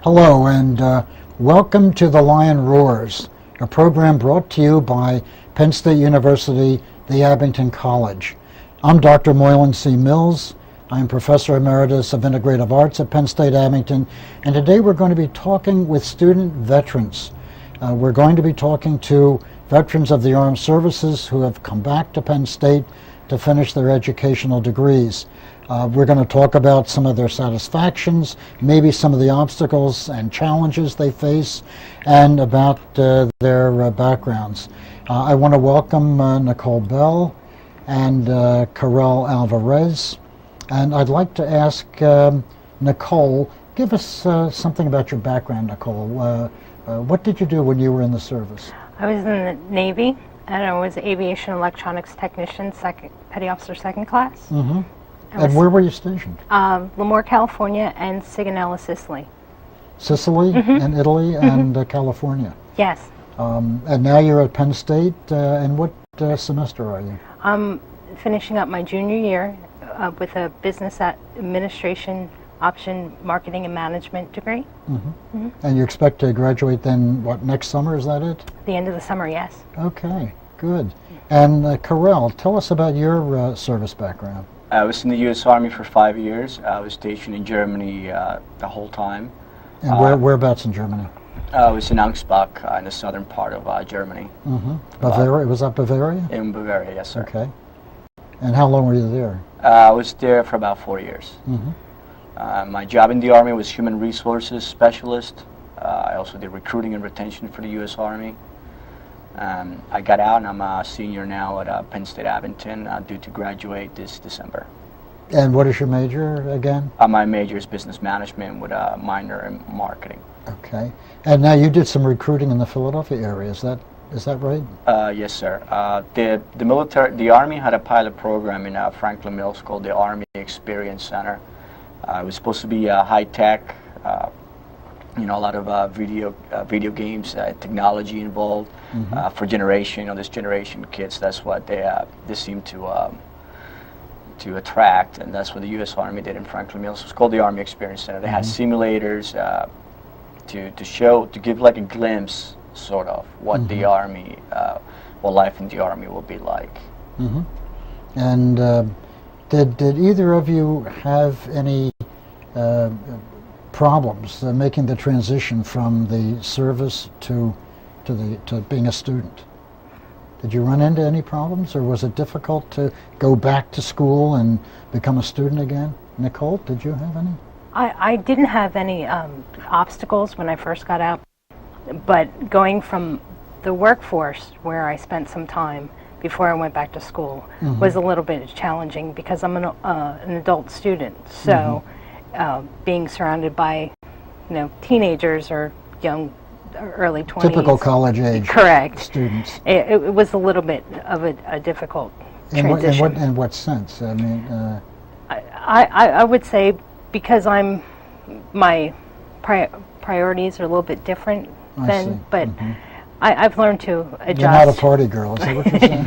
Hello, and welcome to The Lion Roars, a program brought to you by Penn State University, the Abington College. I'm Dr. Moylan C. Mills. I'm Professor Emeritus of Integrative Arts at Penn State Abington, and today we're going to be talking with student veterans. We're going to be talking to veterans of the armed services who have come back to Penn State to finish their educational degrees. We're going to talk about some of their satisfactions, maybe some of the obstacles and challenges they face, and about their backgrounds. I want to welcome Nicole Bell and Karel Alvarez. And I'd like to ask Nicole, give us something about your background, Nicole. What did you do when you were in the service? I was in the Navy, and I was aviation electronics technician, petty officer second class. Mm-hmm. And where were you stationed? Lemoore, California, and Sigonella, Sicily. Sicily and Italy and California. Yes. And now you're at Penn State. And what semester are you? I'm finishing up my junior year with a business administration option marketing and management degree. And you expect to graduate then, what, next summer? Is that it? The end of the summer, yes. Okay, good. And Karel, tell us about your service background. I was in the U.S. Army for 5 years. I was stationed in Germany the whole time. And whereabouts in Germany? I was in Ansbach, in the southern part of Germany. Bavaria? Was that Bavaria? In Bavaria, yes, sir. Okay. And how long were you there? I was there for about 4 years. My job in the Army was human resources specialist. I also did recruiting and retention for the U.S. Army. I got out, and I'm a senior now at Penn State Abington, due to graduate this December. And what is your major again? My major is business management with a minor in marketing. Okay. And now you did some recruiting in the Philadelphia area. Is that right? Yes, sir. The Army had a pilot program in Franklin Mills called the Army Experience Center. It was supposed to be high tech. A lot of video games, technology involved for generation. This generation kids. That's what they seem to attract, and that's what the U.S. Army did in Franklin Mills. It's called the Army Experience Center. They had simulators to give like a glimpse, sort of, what the Army, what life in the Army will be like. And did either of you have any problems making the transition from the service to being a student? Did you run into any problems, or was it difficult to go back to school and become a student again? Nicole, did you have any? I didn't have any obstacles when I first got out, but going from the workforce, where I spent some time before I went back to school, was a little bit challenging because I'm an adult student. So being surrounded by, teenagers or young, early 20s. Typical college age. Correct. Students. It was a little bit of a difficult transition. In what sense? I mean, I would say because my priorities are a little bit different then, but I've learned to adjust. You're not a party girl, is that what you're saying?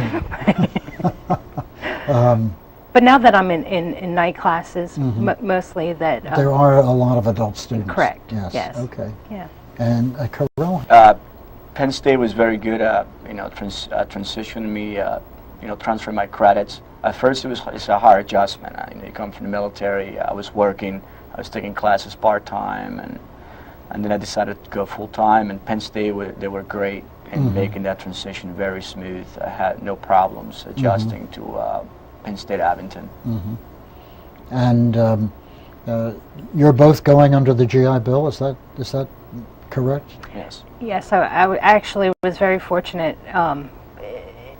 But now that I'm in night classes, mostly that... there are a lot of adult students. Correct. Yes. Okay. Yeah. And Karel? Penn State was very good at, transitioning me, transferring my credits. At first, it's a hard adjustment. You come from the military. I was working. I was taking classes part-time, and then I decided to go full-time. And Penn State, they were great in making that transition very smooth. I had no problems adjusting to Penn State Abington. And you're both going under the GI Bill. Is that correct? Yes. Yes, I actually was very fortunate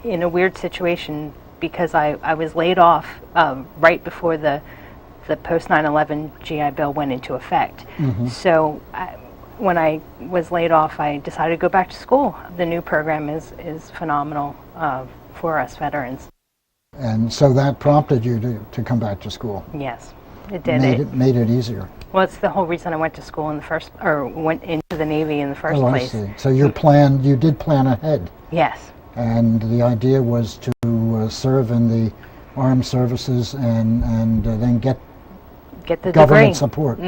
in a weird situation because I was laid off right before the post 9/11 GI Bill went into effect. So when I was laid off, I decided to go back to school. The new program is phenomenal for us veterans. And so that prompted you to come back to school. Yes, it did. Made it easier. Well, it's the whole reason I went to school went into the Navy in the first place. I see. So you did plan ahead. Yes. And the idea was to serve in the armed services and then get the government degree. support.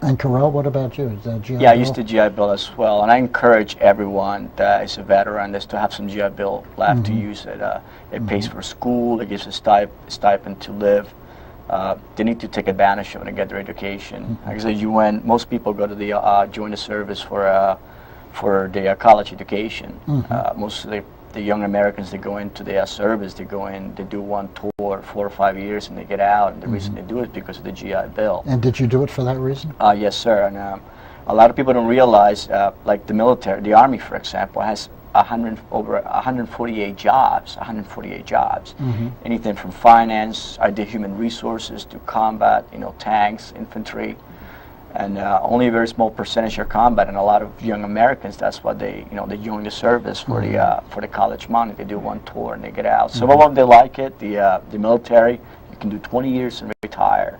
And Carell, what about you? Is that GI Yeah, I Bill? used to GI Bill as well, and I encourage everyone that is a veteran is to have some GI Bill left to use it. It pays for school, it gives a stipend to live. They need to take advantage of it and get their education. Like I said, most people go to the join the service for the college education. Most of the young Americans that go into the service, they do one tour, 4 or 5 years, and they get out. And the reason they do it is because of the GI Bill. And did you do it for that reason? Yes, sir. And a lot of people don't realize, like the military, the Army, for example, has over 148 jobs. 148 jobs. Anything from finance, I did human resources, to combat, tanks, infantry. And only a very small percentage are combat, and a lot of young Americans, that's why they join the service for the college money. They do one tour and they get out. Some of them, they like it. The military, you can do 20 years and retire.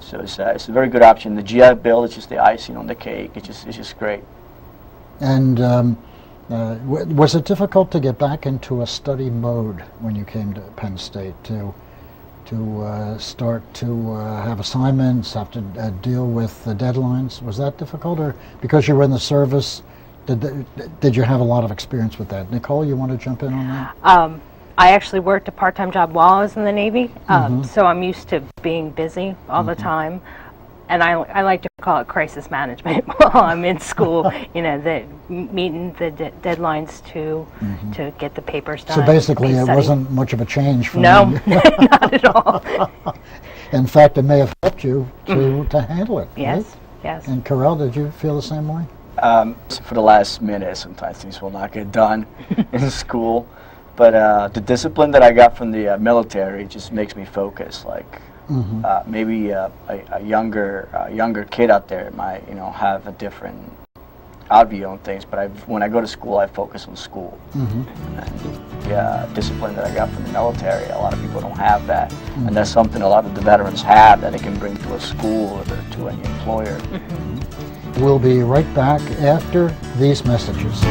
So it's a very good option. The GI Bill is just the icing on the cake. It's just great. And was it difficult to get back into a study mode when you came to Penn State to start to have assignments, have to deal with the deadlines? Was that difficult, or because you were in the service, did you have a lot of experience with that? Nicole, you want to jump in on that? I actually worked a part-time job while I was in the Navy, so I'm used to being busy all the time. And I like to call it crisis management while I'm in school. Meeting the deadlines to get the papers done. So basically, it wasn't much of a change for No, you. not at all. In fact, it may have helped you to handle it. Yes, right? yes. And Carell, did you feel the same way? So for the last minute, sometimes things will not get done in school. But the discipline that I got from the military just makes me focus. Like maybe a younger kid out there might have a different view on things. But when I go to school, I focus on school. And the discipline that I got from the military, a lot of people don't have that, and that's something a lot of the veterans have that they can bring to a school or to any employer. We'll be right back after these messages.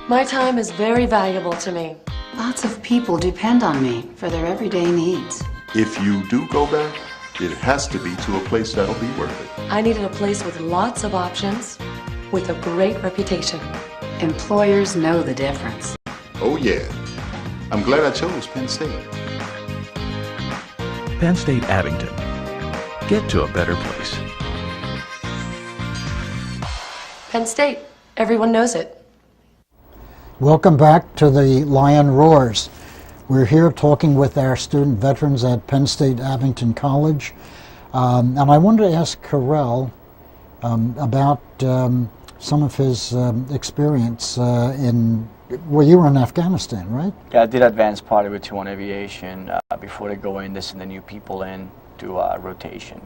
My time is very valuable to me. Lots of people depend on me for their everyday needs. If you do go back, it has to be to a place that'll be worth it. I needed a place with lots of options, with a great reputation. Employers know the difference. Oh yeah, I'm glad I chose Penn State. Penn State Abington. Get to a better place. Penn State, everyone knows it. Welcome back to the Lion Roars. We're here talking with our student veterans at Penn State Abington College. And I wanted to ask Carell about some of his experience well, you were in Afghanistan, right? Yeah, I did advanced party with 2-1 Aviation before they go in. They send the new people in to rotation.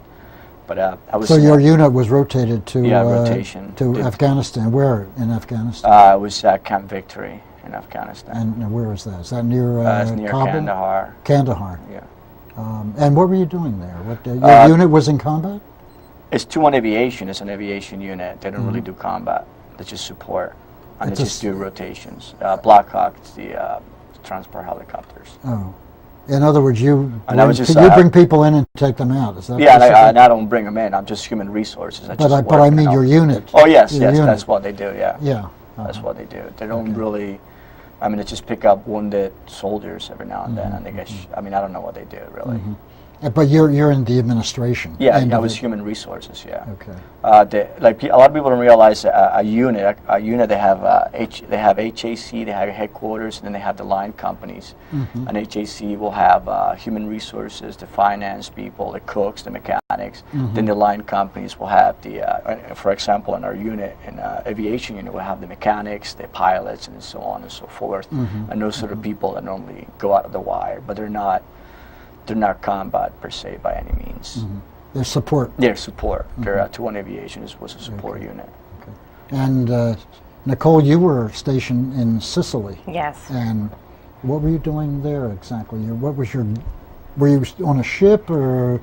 But I was. So your unit was rotated to rotation to Afghanistan. Where in Afghanistan? It was at Camp Victory in Afghanistan. And where is that? Is that near it's near Kabul? Kandahar. Kandahar. Yeah. And what were you doing there? What your unit was in combat? It's 2-1 Aviation. It's an aviation unit. They don't really do combat. They just support, and they just do rotations. Black Hawk, it's the transport helicopters. Oh. In other words, you bring people in and take them out. Is that? Yeah, and I don't bring them in. I'm just human resources. But I mean your unit. Oh yes, that's what they do. Yeah. Yeah. That's what they do. They don't really. I mean, they just pick up wounded soldiers every now and then, and they get. I mean, I don't know what they do really. But you're in the administration. Yeah, I was human resources. Yeah. Okay. Like a lot of people don't realize a unit. They have they have HAC. They have headquarters, and then they have the line companies. An HAC will have human resources, the finance people, the cooks, the mechanics. mechanics. Then the line companies will have the, for example, in our unit, in aviation unit, we'll have the mechanics, the pilots, and so on and so forth. And those are the people that normally go out of the wire, but they're not combat per se by any means. They're support. They're support. Their 2-1 Aviation was a support unit. And Nicole, you were stationed in Sicily. Yes. And what were you doing there exactly? Were you on a ship or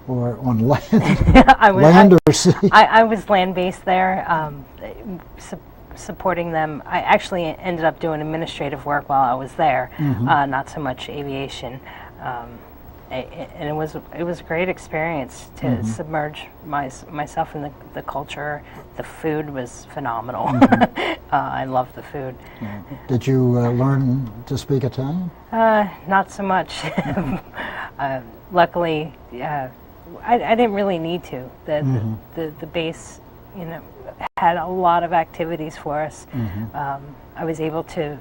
on land? Land or sea? I was land-based there, supporting them. I actually ended up doing administrative work while I was there, not so much aviation. And it was a great experience to submerge myself in the culture. The food was phenomenal. I loved the food. Did you learn to speak Italian? Not so much. Luckily, I didn't really need to. The base, had a lot of activities for us. I was able to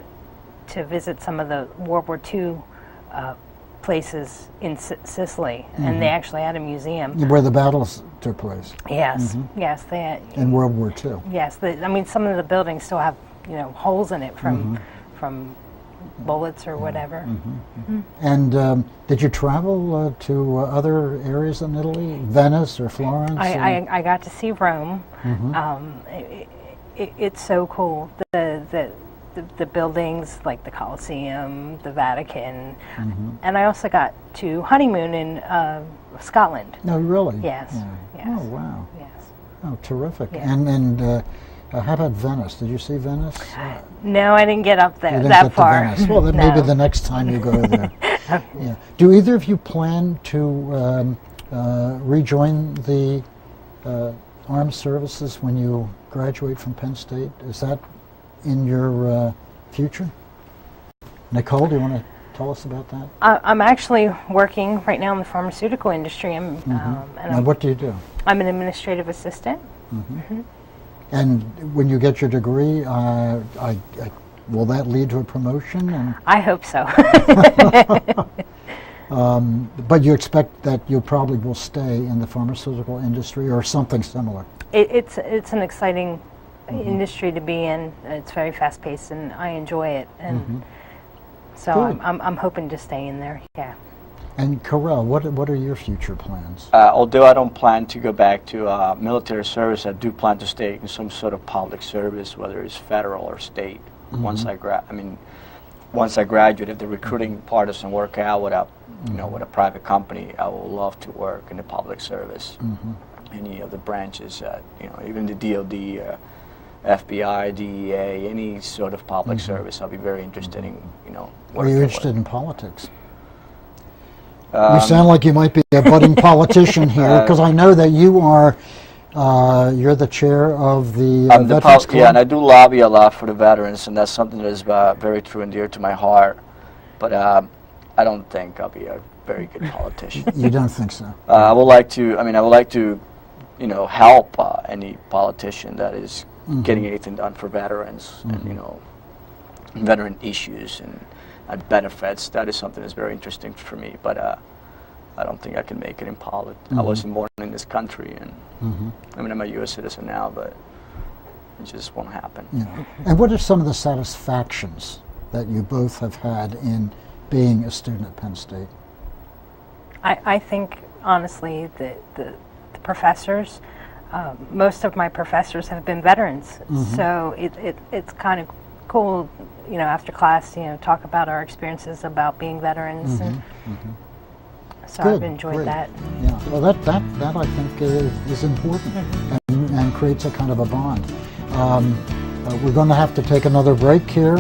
visit some of the World War II places in Sicily, and they actually had a museum where the battles took place. Yes, yes, they had, in World War II. Yes, some of the buildings still have holes in it from bullets or whatever. And did you travel to other areas in Italy, Venice or Florence? I got to see Rome. It's so cool. The buildings like the Colosseum, the Vatican, and I also got to honeymoon in Scotland. No, really? Yes. Yeah. Yes. Oh, wow. Yes. Oh, terrific. Yeah. And how about Venice? Did you see Venice? No, I didn't get up there You didn't that get far. To Venice. Well, then No. maybe the next time you go there. Yeah. Do either of you plan to rejoin the armed services when you graduate from Penn State? Is that in your future? Nicole, do you want to tell us about that? I'm actually working right now in the pharmaceutical industry. And what do you do? I'm an administrative assistant. And when you get your degree, will that lead to a promotion? And, I hope so. but you expect that you probably will stay in the pharmaceutical industry or something similar? It's an exciting industry to be in. It's very fast-paced, and I enjoy it. And so I'm hoping to stay in there. Yeah. And Carell, what are your future plans? Although I don't plan to go back to military service, I do plan to stay in some sort of public service, whether it's federal or state. Once I graduate, if the recruiting part doesn't work out with a private company, I would love to work in the public service. Any of the branches, even the DoD, FBI, DEA, any sort of public service, I'll be very interested in. Are you interested in politics? You sound like you might be a budding politician here, because I know that you are. You're the chair of the Veterans Club. Yeah, and I do lobby a lot for the veterans, and that's something that is very true and dear to my heart. But I don't think I'll be a very good politician. You don't think so? I would like to. I would like to, help any politician that is getting anything done for veterans and veteran issues and benefits. That is something that's very interesting for me. But I don't think I can make it in politics. I wasn't born in this country, and I'm a U.S. citizen now, but it just won't happen. Yeah. And what are some of the satisfactions that you both have had in being a student at Penn State? I think, honestly, the professors, most of my professors have been veterans, so it's kind of cool, after class, talk about our experiences about being veterans. And so Good, I've enjoyed great. that. Yeah, well, that I think is important and creates a kind of a bond. We're going to have to take another break here,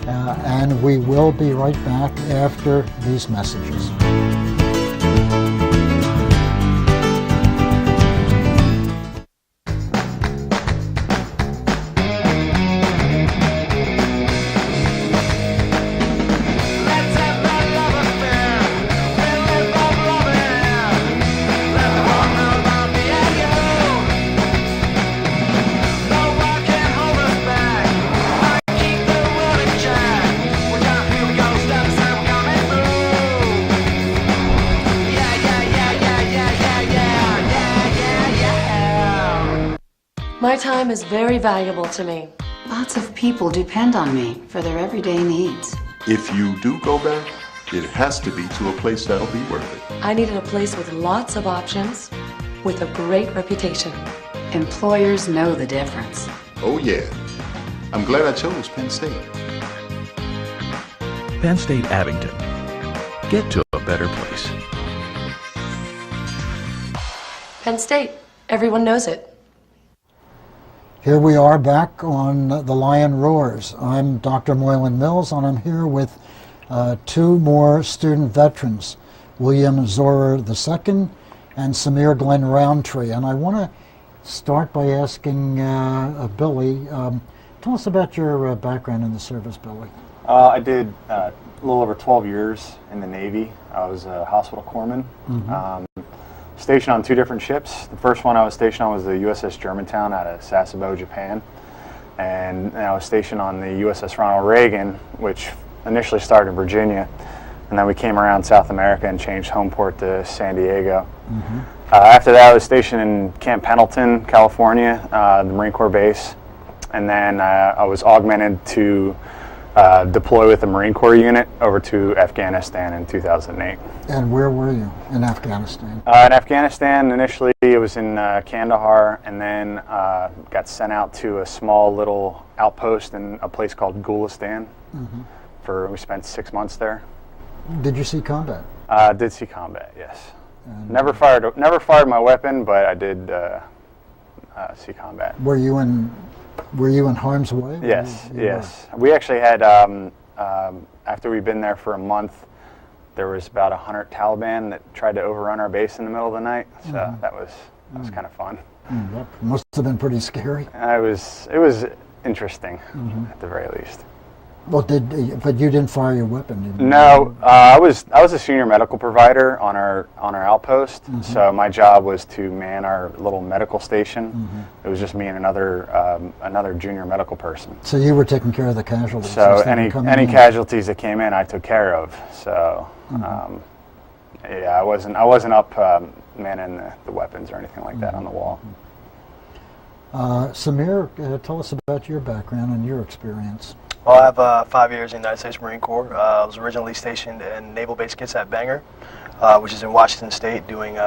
and we will be right back after these messages. time is very valuable to me. Lots of people depend on me for their everyday needs. If you do go back, it has to be to a place that'll be worth it. I needed a place with lots of options, with a great reputation. Employers know the difference. Oh yeah. I'm glad I chose Penn State. Penn State Abington. Get to a better place. Penn State, everyone knows it. Here we are back on The Lion Roars. I'm Dr. Moylan Mills, and I'm here with two more student veterans, William Zorer II and Samir Glenn Roundtree. And I want to start by asking Billy, tell us about your background in the service, Billy. I did a little over 12 years in the Navy. I was a hospital corpsman. Stationed on two different ships. The first one I was stationed on was the USS Germantown out of Sasebo, Japan. And I was stationed on the USS Ronald Reagan, which initially started in Virginia. And then we came around South America and changed home port to San Diego. After that, I was stationed in Camp Pendleton, California, the Marine Corps base. And then I was augmented to deploy with the Marine Corps unit over to Afghanistan in 2008. And where were you in Afghanistan? In Afghanistan, initially it was in Kandahar, and then got sent out to a small little outpost in a place called Gulistan. We spent 6 months there. Did you see combat? Did see combat, yes. Never fired my weapon, but I did see combat. Were you in harm's way? Yes, yes. We actually had, after we'd been there for a month, there was about 100 Taliban that tried to overrun our base in the middle of the night. So that was kind of fun. That must have been pretty scary. It was interesting, at the very least. Well, but you didn't fire your weapon? No, I was a senior medical provider on our outpost. So my job was to man our little medical station. It was just me and another junior medical person. So you were taking care of the casualties? So any casualties that came in, I took care of. So yeah, I wasn't up manning the weapons or anything like that on the wall. Samir, tell us about your background and your experience. Well, I have 5 years in the United States Marine Corps. I was originally stationed in Naval Base Kitsap Bangor, which is in Washington State, doing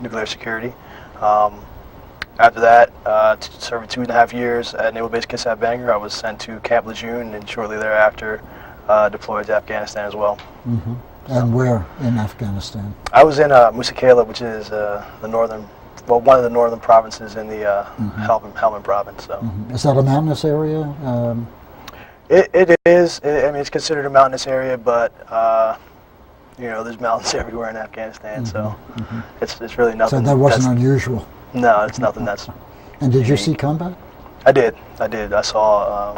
nuclear security. After that, served 2.5 years at Naval Base Kitsap Bangor. I was sent to Camp Lejeune, and shortly thereafter deployed to Afghanistan as well. And where in Afghanistan? I was in Musikala, which is one of the northern provinces in the Helmand province. So. Is that a mountainous area? It is. I mean, it's considered a mountainous area, but there's mountains everywhere in Afghanistan, so it's really nothing. So that wasn't unusual. No, it's nothing that's. And did you see combat? I did. I saw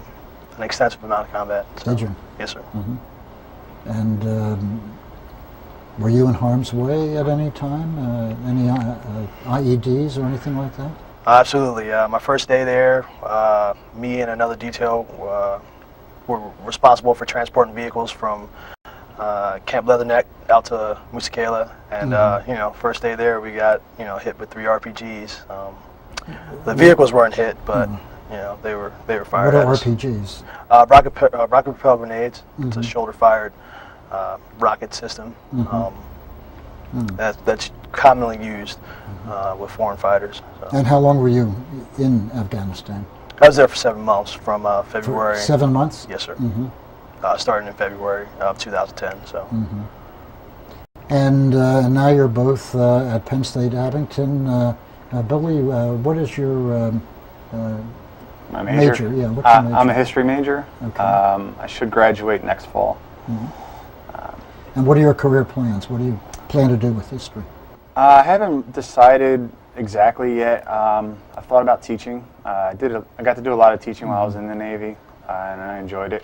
an extensive amount of combat. So. Did you? Yes, sir. And were you in harm's way at any time? Any IEDs or anything like that? Absolutely. My first day there, me and another detail were responsible for transporting vehicles from Camp Leatherneck out to Musikala, and first day there we got hit with 3 RPGs. The vehicles weren't hit, but they were fired. What are RPGs? Rocket propelled grenades. It's a shoulder fired rocket system that's commonly used with foreign fighters. So. And how long were you in Afghanistan? I was there for 7 months, from February. For 7 months? Yes, sir. Starting in February of 2010. So. And now you're both at Penn State Abington. Billy, what is your my major? Yeah, what's your major? I'm a history major. Okay. I should graduate next fall. And what are your career plans? What do you plan to do with history? I haven't decided exactly yet. I thought about teaching. I got to do a lot of teaching while I was in the Navy, and I enjoyed it.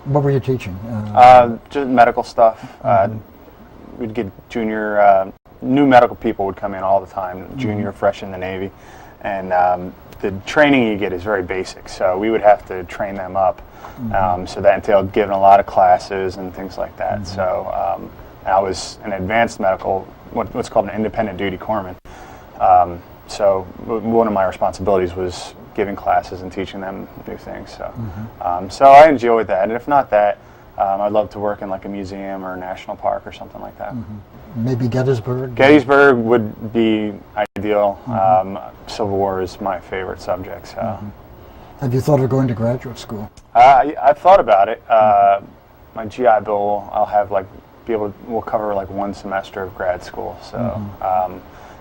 What were you teaching? Just medical stuff. We'd get junior, new medical people would come in all the time, junior, fresh in the Navy, and the training you get is very basic. So we would have to train them up. So that entailed giving a lot of classes and things like that. So I was an advanced medical, what's called an independent duty corpsman. so one of my responsibilities was giving classes and teaching them new things. So, so I enjoyed that. And if not that, I'd love to work in like a museum or a national park or something like that. Maybe Gettysburg? Gettysburg would be ideal. Civil War is my favorite subject. So. Have you thought of going to graduate school? I've thought about it. My GI Bill, I'll have we'll cover like one semester of grad school. So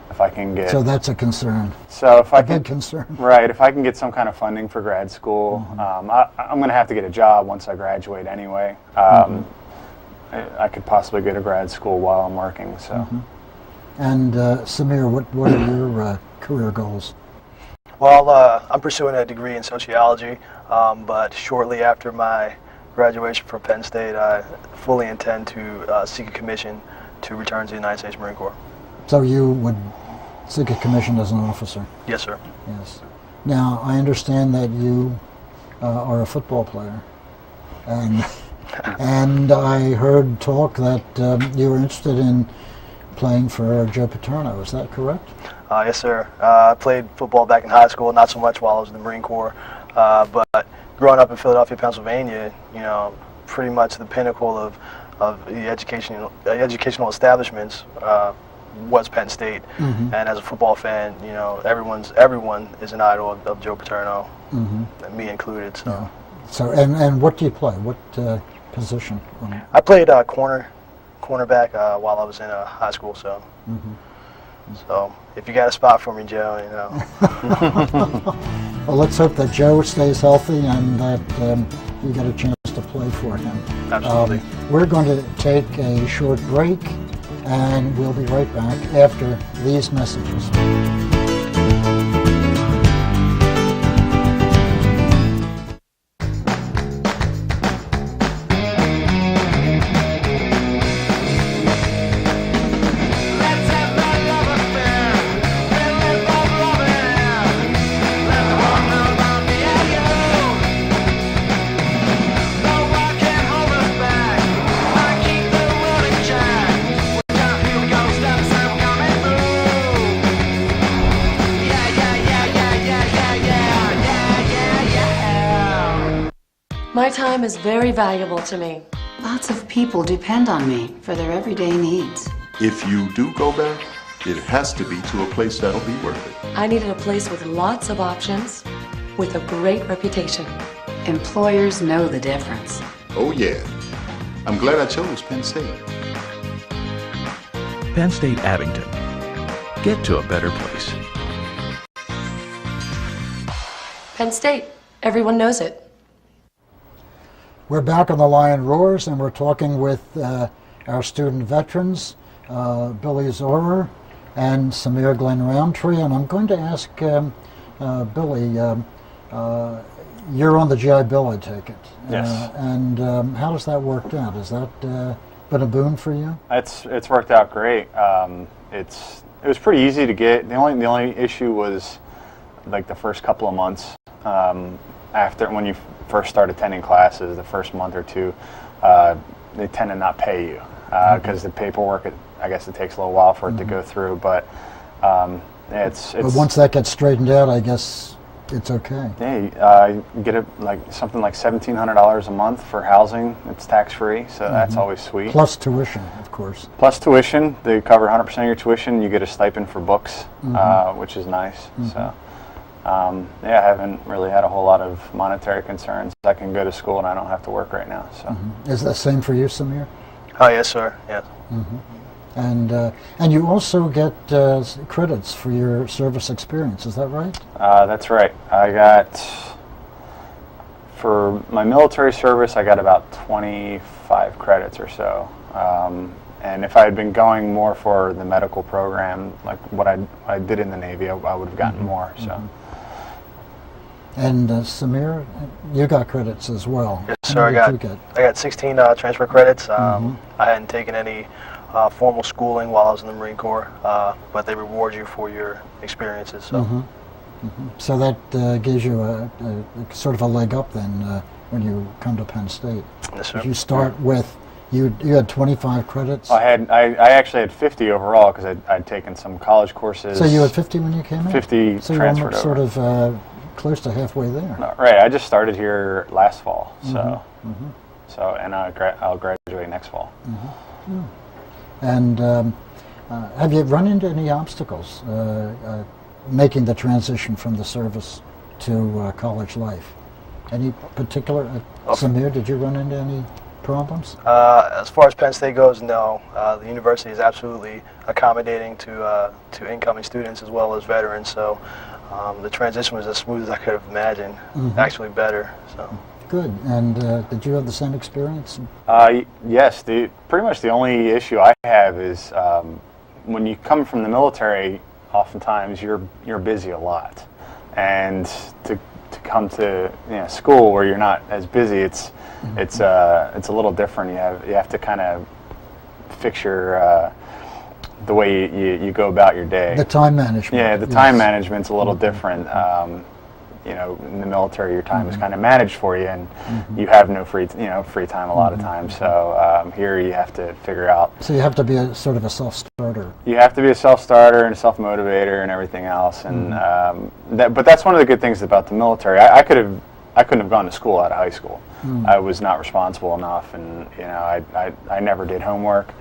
if I can get. So that's a concern. So if I big concern. Right. If I can get some kind of funding for grad school, I'm going to have to get a job once I graduate anyway. I could possibly go to grad school while I'm working. So. And Samir, what are your career goals? Well, I'm pursuing a degree in sociology, but shortly after my graduation from Penn State, I fully intend to seek a commission to return to the United States Marine Corps. So you would seek a commission as an officer? Yes, sir. Yes. Now, I understand that you are a football player, and I heard talk that you were interested in playing for Joe Paterno. Is that correct? Yes, sir. I played football back in high school, not so much while I was in the Marine Corps, but growing up in Philadelphia, Pennsylvania, pretty much the pinnacle of the educational establishments was Penn State. And as a football fan, everyone is an idol of Joe Paterno, me included. So. Yeah. So and what do you play? What position? I played cornerback while I was in high school. So. So if you got a spot for me, Joe, Well, let's hope that Joe stays healthy and that you get a chance to play for him. Absolutely. We're going to take a short break, and we'll be right back after these messages. My time is very valuable to me. Lots of people depend on me for their everyday needs. If you do go back, it has to be to a place that'll be worth it. I needed a place with lots of options, with a great reputation. Employers know the difference. Oh yeah. I'm glad I chose Penn State. Penn State Abington. Get to a better place. Penn State, everyone knows it. We're back on The Lion Roars, and we're talking with our student veterans, Billy Zorer and Samir Glenn Roundtree. And I'm going to ask Billy, you're on the GI Bill, I take it. Yes. And how does that work out? Has that been a boon for you? It's worked out great. It was pretty easy to get. The only issue was like the first couple of months after when you first start attending classes, the first month or two, they tend to not pay you because the paperwork, I guess it takes a little while for it to go through. But it's. But once that gets straightened out, I guess it's okay. Yeah, you get something like $1,700 a month for housing. It's tax free, so that's always sweet. Plus tuition, of course. Plus tuition, they cover 100% of your tuition. You get a stipend for books, which is nice. So. I haven't really had a whole lot of monetary concerns. I can go to school and I don't have to work right now. So, Is that the same for you, Samir? Oh, yes, sir. Yes. And you also get credits for your service experience. Is that right? That's right. I got, for my military service, I got about 25 credits or so. And if I had been going more for the medical program, like what I did in the Navy, I would have gotten more. So. And Samir, you got credits as well. Yes, sir. I got 16 transfer credits. I hadn't taken any formal schooling while I was in the Marine Corps, but they reward you for your experiences. So, so that gives you a sort of a leg up then when you come to Penn State. Yes, sir. If you start with You had 25 credits? I actually had 50 overall because I'd taken some college courses. So you had 50 when you came in? 50 so transferred you're over. sort of close to halfway there. No, right. I just started here last fall, so and I'll graduate next fall. And have you run into any obstacles making the transition from the service to college life? Any particular, Samir, did you run into any problems? As far as Penn State goes, no. The university is absolutely accommodating to incoming students as well as veterans, so the transition was as smooth as I could have imagined, actually better. So. Good. And did you have the same experience? Yes. Pretty much the only issue I have is when you come from the military, oftentimes you're busy a lot, and to come to school where you're not as busy, it's a little different. You have to kind of fix your the way you go about your day. The time management. Yeah, the time management's a little different. In the military, your time is kind of managed for you, and you have no free time a lot of times. So here you have to figure out. So you have to be a sort of a self-starter. You have to be a self-starter and a self-motivator and everything else. And but that's one of the good things about the military. I couldn't have gone to school out of high school. I was not responsible enough, and I never did homework.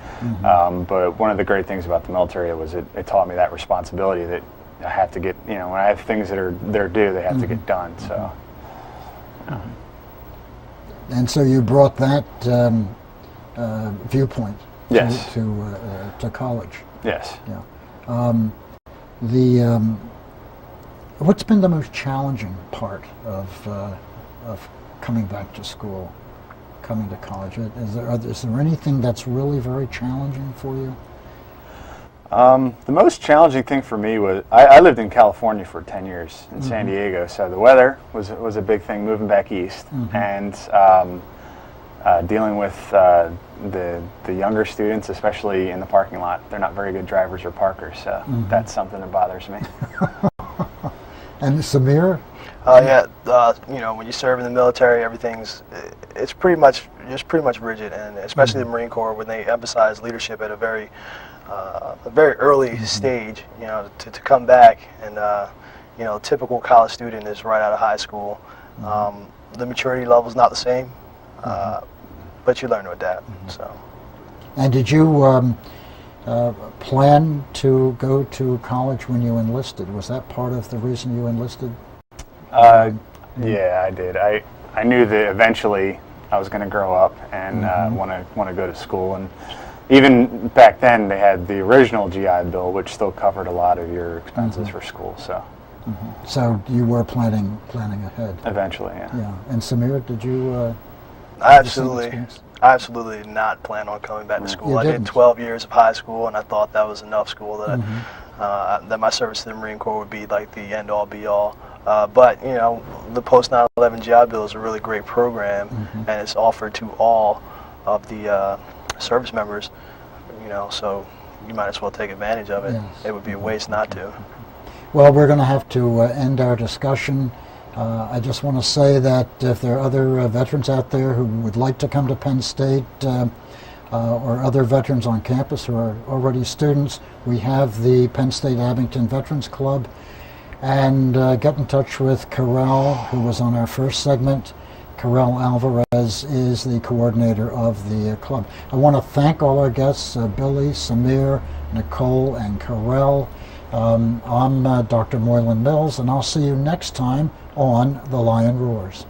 But one of the great things about the military was it taught me that responsibility that I have to get, when I have things that are due, they have to get done. So. And so you brought that viewpoint yes. to college. Yes. Yeah. What's been the most challenging part of coming back to school, coming to college? Is there anything that's really very challenging for you? The most challenging thing for me was I lived in California for 10 years in San Diego, so the weather was a big thing moving back east, and dealing with the younger students, especially in the parking lot. They're not very good drivers or parkers, so that's something that bothers me. And Samir? When you serve in the military, it's pretty much rigid, and especially the Marine Corps, when they emphasize leadership at a very early stage, to come back and typical college student is right out of high school. The maturity level is not the same, but you learn to adapt. So. And did you plan to go to college when you enlisted? Was that part of the reason you enlisted? Yeah, I did. I knew that eventually I was going to grow up and want to go to school, and even back then they had the original GI Bill, which still covered a lot of your expenses for school. So. So you were planning ahead. Eventually, yeah. Yeah. And Samir, did you? I absolutely did not plan on coming back to school. I did 12 years of high school, and I thought that was enough school that that my service to the Marine Corps would be like the end-all, be-all. But the post 9/11 GI Bill is a really great program, and it's offered to all of the service members. So you might as well take advantage of it. Yes. It would be a waste not to. Well, we're going to have to end our discussion. I just want to say that if there are other veterans out there who would like to come to Penn State, or other veterans on campus who are already students, we have the Penn State Abington Veterans Club. And get in touch with Carell, who was on our first segment. Carell Alvarez is the coordinator of the club. I want to thank all our guests, Billy, Samir, Nicole, and Carell. I'm Dr. Moylan Mills, and I'll see you next time on The Lion Roars.